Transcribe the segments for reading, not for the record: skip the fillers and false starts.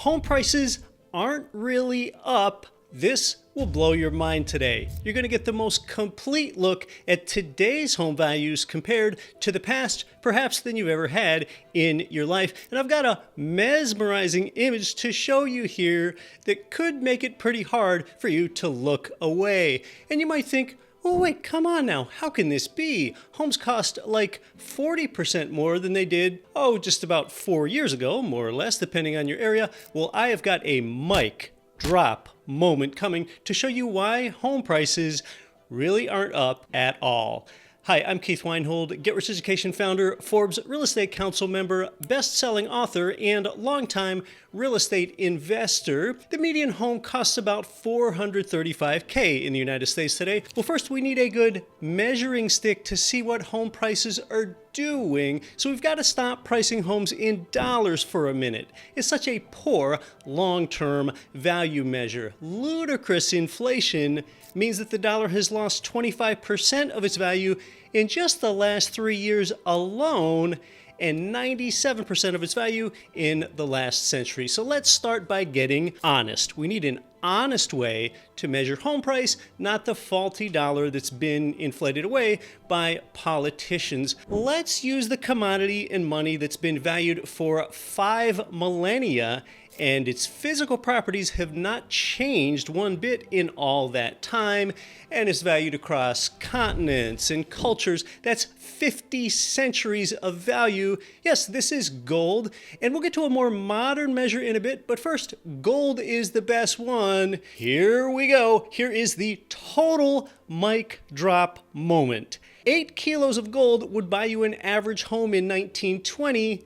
home prices aren't really up. This will blow your mind today. You're going to get the most complete look at today's home values compared to the past, perhaps than you've ever had in your life. And I've got a mesmerizing image to show you here that could make it pretty hard for you to look away. And you might think, oh wait, come on now, how can this be? Homes cost like 40% more than they did, just about 4 years ago, more or less, depending on your area. Well, I have got a mic drop moment coming to show you why home prices really aren't up at all. Hi, I'm Keith Weinhold, Get Residucation founder, Forbes Real Estate Council member, best-selling author, and longtime real estate investor. The median home costs about $435K in the United States today. Well, first we need a good measuring stick to see what home prices are doing. So we've got to stop pricing homes in dollars for a minute. It's such a poor long-term value measure. Ludicrous inflation means that the dollar has lost 25% of its value in just the last 3 years alone, and 97% of its value in the last century. So let's start by getting honest. We need an honest way to measure home price, not the faulty dollar that's been inflated away by politicians. Let's use the commodity and money that's been valued for 5 millennia, and its physical properties have not changed one bit in all that time, and is valued across continents and cultures. That's 50 centuries of value. Yes, this is gold, and we'll get to a more modern measure in a bit, but first, gold is the best one. Here we go. Here is the total mic drop moment. 8 kilos of gold would buy you an average home in 1920,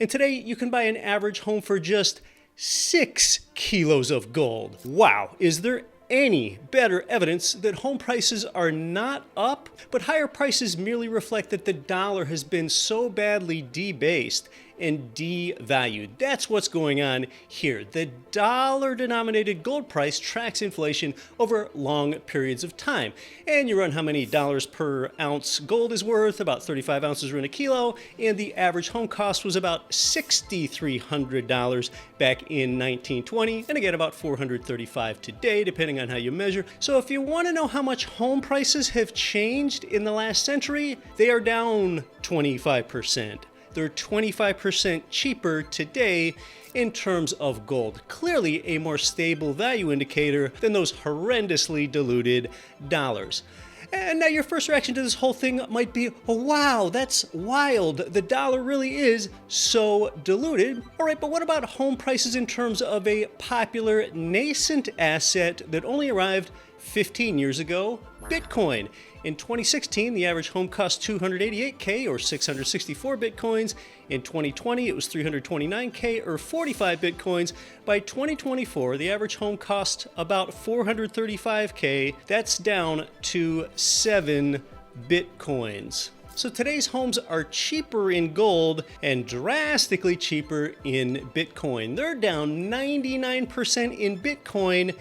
and today you can buy an average home for just 6 kilos of gold. Wow, is there any better evidence that home prices are not up? But higher prices merely reflect that the dollar has been so badly debased and devalued. That's what's going on here. The dollar-denominated gold price tracks inflation over long periods of time. And you run how many dollars per ounce gold is worth, about 35 ounces are in a kilo, and the average home cost was about $6,300 back in 1920, and again about $435 today, depending on how you measure. So if you want to know how much home prices have changed in the last century, they are down 25%. They're 25% cheaper today in terms of gold. Clearly a more stable value indicator than those horrendously diluted dollars. And now your first reaction to this whole thing might be, oh wow, that's wild. The dollar really is so diluted. All right, but what about home prices in terms of a popular nascent asset that only arrived 15 years ago? Bitcoin. In 2016, the average home cost $288K or 664 Bitcoins. In 2020, it was $329K or 45 Bitcoins. By 2024, the average home cost about $435K. That's down to 7 Bitcoins. So today's homes are cheaper in gold and drastically cheaper in Bitcoin. They're down 99% in Bitcoin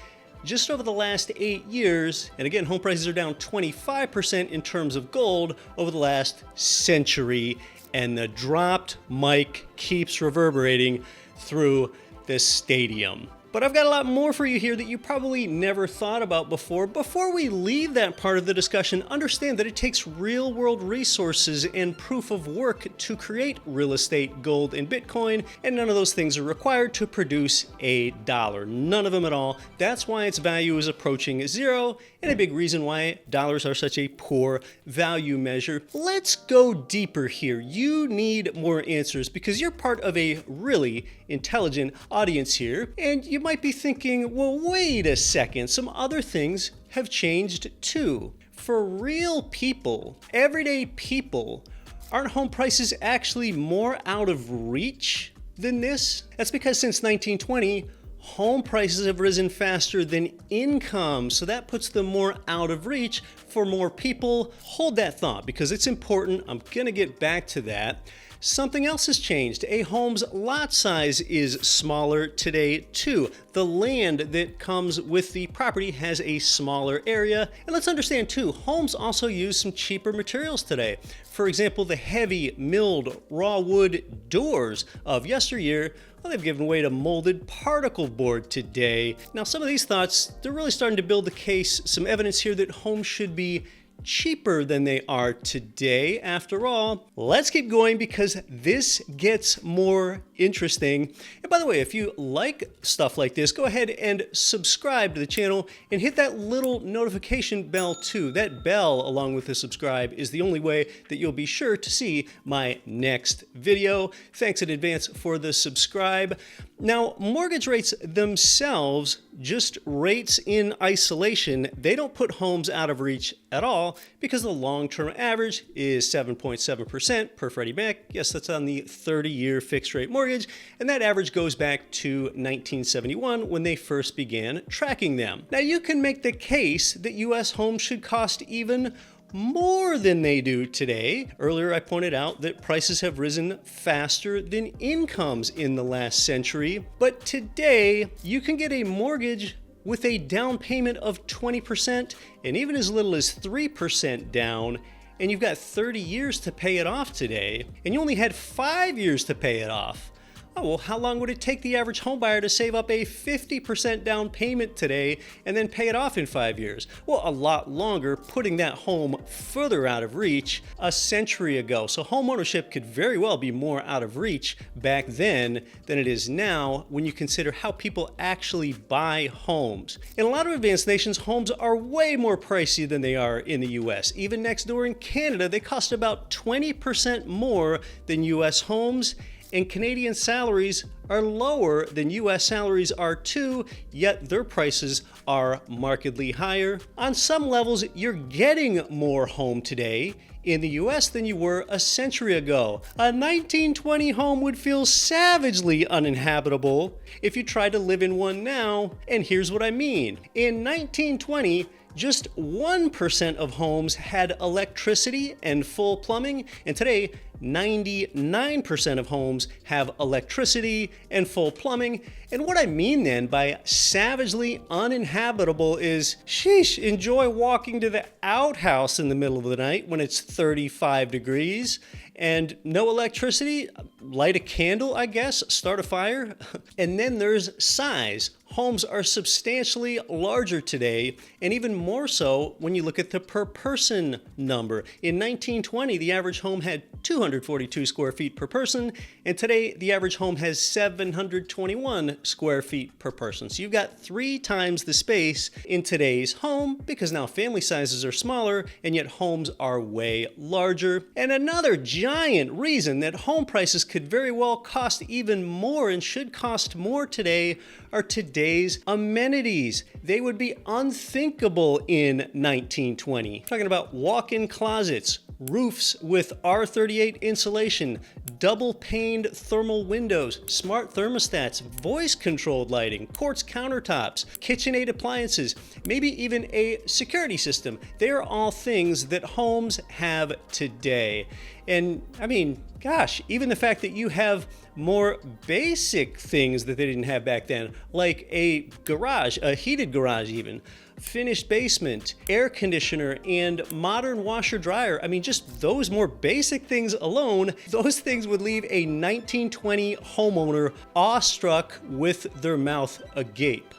just over the last 8 years, and again, home prices are down 25% in terms of gold over the last century, and the dropped mic keeps reverberating through this stadium. But I've got a lot more for you here that you probably never thought about before. Before we leave that part of the discussion, understand that it takes real-world resources and proof of work to create real estate, gold, and Bitcoin, and none of those things are required to produce a dollar. None of them at all. That's why its value is approaching zero, and a big reason why dollars are such a poor value measure. Let's go deeper here. You need more answers because you're part of a really intelligent audience here, and you might be thinking, well, wait a second, some other things have changed too. For real people, everyday people, aren't home prices actually more out of reach than this? That's because since 1920, home prices have risen faster than income, so that puts them more out of reach for more people. Hold that thought because it's important. I'm gonna get back to that. Something else has changed. A home's lot size is smaller today too. The land that comes with the property has a smaller area. And let's understand too, homes also use some cheaper materials today. For example, the heavy milled raw wood doors of yesteryear, Well, they've given way to molded particle board today. Now, some of these thoughts, they're really starting to build the case, some evidence here that homes should be cheaper than they are today. After all, let's keep going because this gets more interesting. And by the way, if you like stuff like this, go ahead and subscribe to the channel and hit that little notification bell too. That bell, along with the subscribe, is the only way that you'll be sure to see my next video. Thanks in advance for the subscribe. Now, mortgage rates themselves, just rates in isolation, they don't put homes out of reach at all because the long-term average is 7.7% per Freddie Mac. Yes, that's on the 30-year fixed rate mortgage, and that average goes back to 1971 when they first began tracking them. Now, you can make the case that U.S. homes should cost even more than they do today. Earlier, I pointed out that prices have risen faster than incomes in the last century. But today, you can get a mortgage with a down payment of 20% and even as little as 3% down, and you've got 30 years to pay it off today, and you only had 5 years to pay it off. Oh, well, how long would it take the average home buyer to save up a 50% down payment today and then pay it off in 5 years? Well, a lot longer, putting that home further out of reach a century ago. So home ownership could very well be more out of reach back then than it is now when you consider how people actually buy homes. In a lot of advanced nations, homes are way more pricey than they are in the US. Even next door in Canada, they cost about 20% more than US homes. And Canadian salaries are lower than US salaries are too, yet their prices are markedly higher. On some levels, you're getting more home today in the US than you were a century ago. A 1920 home would feel savagely uninhabitable if you tried to live in one now, and here's what I mean. In 1920, just 1% of homes had electricity and full plumbing, and today 99% of homes have electricity and full plumbing. And what I mean then by savagely uninhabitable is, sheesh, enjoy walking to the outhouse in the middle of the night when it's 35 degrees and no electricity, light a candle, I guess, start a fire. And then there's size. Homes are substantially larger today, and even more so when you look at the per person number. In 1920, the average home had 242 square feet per person, and today the average home has 721 square feet per person. So you've got 3 times the space in today's home because now family sizes are smaller, and yet homes are way larger. And another giant reason that home prices could very well cost even more and should cost more today are today's amenities. They would be unthinkable in 1920. Talking about walk-in closets, roofs with R38 insulation, double-paned thermal windows, smart thermostats, voice-controlled lighting, quartz countertops, KitchenAid appliances, maybe even a security system. They are all things that homes have today. And I mean, gosh, even the fact that you have more basic things that they didn't have back then, like a garage, a heated garage even, finished basement, air conditioner, and modern washer dryer. I mean, just those more basic things alone, those things would leave a 1920 homeowner awestruck with their mouth agape.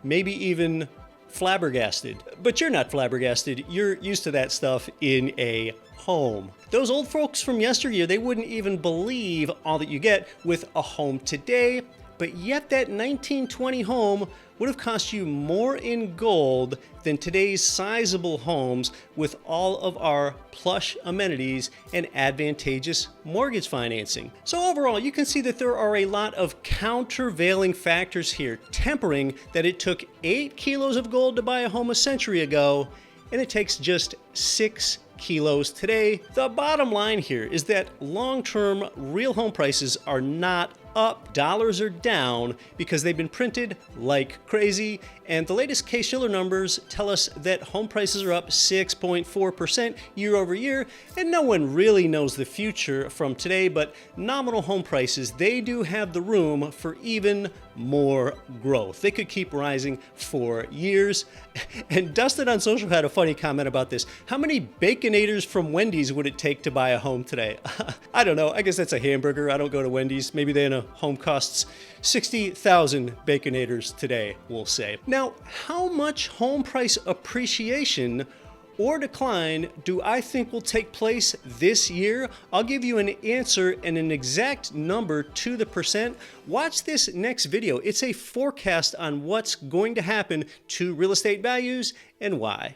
Maybe even flabbergasted. But you're not flabbergasted. You're used to that stuff in a home. Those old folks from yesteryear, they wouldn't even believe all that you get with a home today, but yet that 1920 home would have cost you more in gold than today's sizable homes with all of our plush amenities and advantageous mortgage financing. So overall, you can see that there are a lot of countervailing factors here, tempering that it took 8 kilos of gold to buy a home a century ago, and it takes just 6 kilos today. The bottom line here is that long-term real home prices are not up, dollars are down because they've been printed like crazy, and the latest Case-Shiller numbers tell us that home prices are up 6.4% year over year, and no one really knows the future from today, but nominal home prices, they do have the room for even more growth. They could keep rising for years. And Dustin on social had a funny comment about this. How many Baconators from Wendy's would it take to buy a home today? I don't know. I guess that's a hamburger. I don't go to Wendy's. Maybe then a home costs 60,000 Baconators today, we'll say. Now, how much home price appreciation or decline do I think will take place this year? I'll give you an answer and an exact number to the percent. Watch this next video. It's a forecast on what's going to happen to real estate values and why.